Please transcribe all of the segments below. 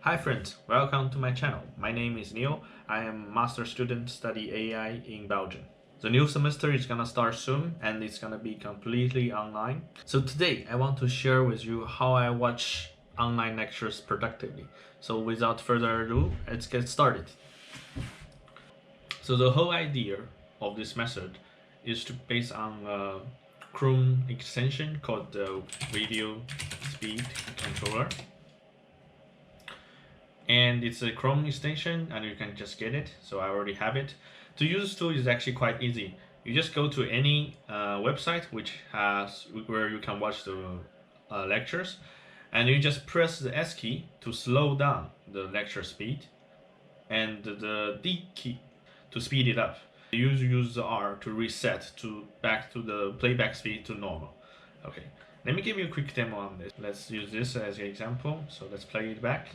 Hi friends, welcome to my channel. My name is Neo. I am master student study AI in Belgium. The new semester is gonna start soon and it's gonna be completely online. So today I want to share with you how I watch online lectures productively. So without further ado, let's get started. So the whole idea of this method is to base on a Chrome extension called the Video Speed Controller. And it's a Chrome extension and you can just get it, so I already have it. To use this tool is actually quite easy. You just go to any website where you can watch the lectures, and you just press the S key to slow down the lecture speed and the D key to speed it up. You use the R to reset back to the playback speed to normal. Okay, let me give you a quick demo on this. Let's use this as an example, so let's play it back.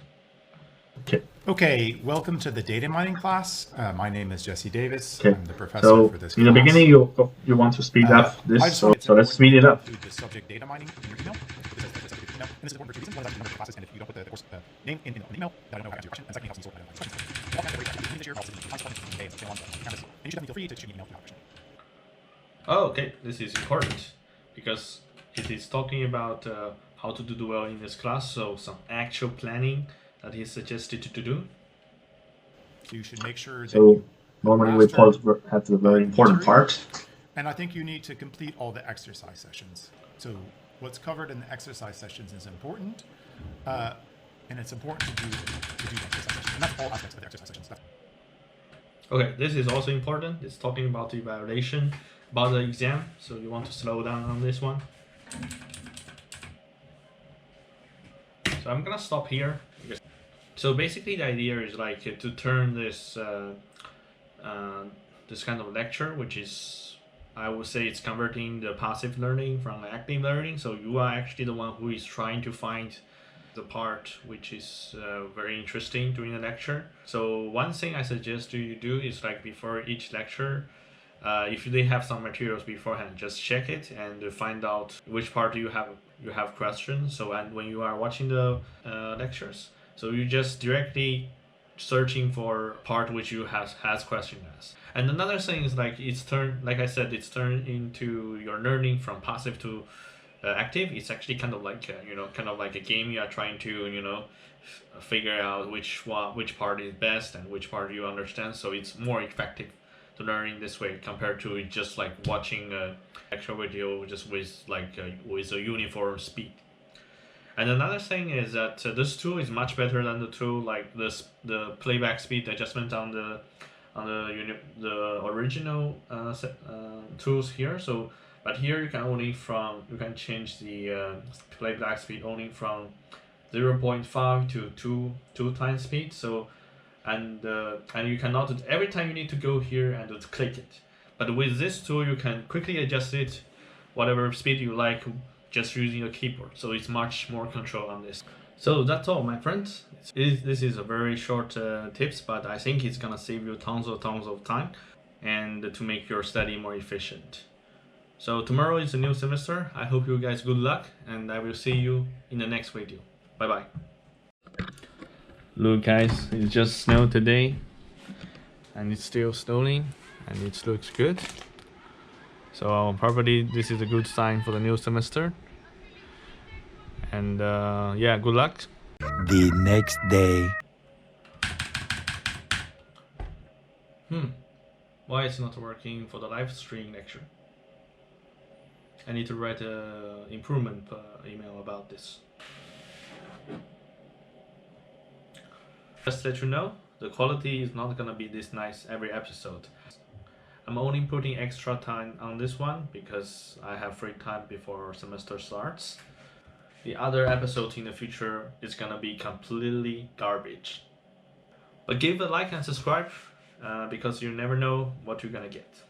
Okay, welcome to the data mining class. My name is Jesse Davis. Okay. I'm the professor So for this in the class. beginning, you want to speed up this, so let's speed it up. The subject data mining in your email. This is the subject email, and this is important for two reasons. One is that you number classes, and if you don't put the course name in the email, then I don't know how to answer your question. And secondly, it helps you sort my questions. All kinds of great questions this year, also in on campus. And you should definitely feel free to shoot me an email if you have a question. Oh, okay, this is important because it is talking about how to do well in this class, so some actual planning that he suggested to do. So you should make sure that So normally reports have the very important part. And I think you need to complete all the exercise sessions. So what's covered in the exercise sessions is important, and it's important to do the exercise sessions. And that's all aspects of the exercise sessions. Okay, this is also important. It's talking about the evaluation, about the exam, so you want to slow down on this one. So I'm gonna stop here. So basically the idea is like to turn this this kind of lecture, which is, I would say it's converting the passive learning from active learning. So you are actually the one who is trying to find the part which is very interesting during the lecture. So one thing I suggest you do is like before each lecture, if they have some materials beforehand, just check it and find out which part you have questions. So and when you are watching the lectures, so you just directly searching for part which you has question as. And another thing is like it's turned into your learning from passive to active. It's actually kind of like a game. You are trying to figure out which part is best and which part you understand. So it's more effective to learn in this way compared to just like watching a actual video just with a uniform speed. And another thing is that this tool is much better than the tool like the playback speed adjustment on the original tools here. So, but here you can change the playback speed only from 0.5 to 2 times speed. So, and you cannot every time you need to go here and just click it. But with this tool, you can quickly adjust it, whatever speed you like, just using a keyboard. So it's much more control on this. So that's all, my friends. This is a very short tips, but I think it's gonna save you tons of time and to make your study more efficient. So tomorrow is a new semester. I hope you guys good luck, and I will see you in the next video. Bye bye. Look guys, it just snowed today and it's still snowing and it looks good. So probably this is a good sign for the new semester. And yeah, good luck. The next day. Why it's not working for the live stream lecture? I need to write a improvement email about this. Just to let you know, the quality is not gonna be this nice every episode. I'm only putting extra time on this one because I have free time before semester starts. The other episode in the future is gonna be completely garbage. But give a like and subscribe because you never know what you're gonna get.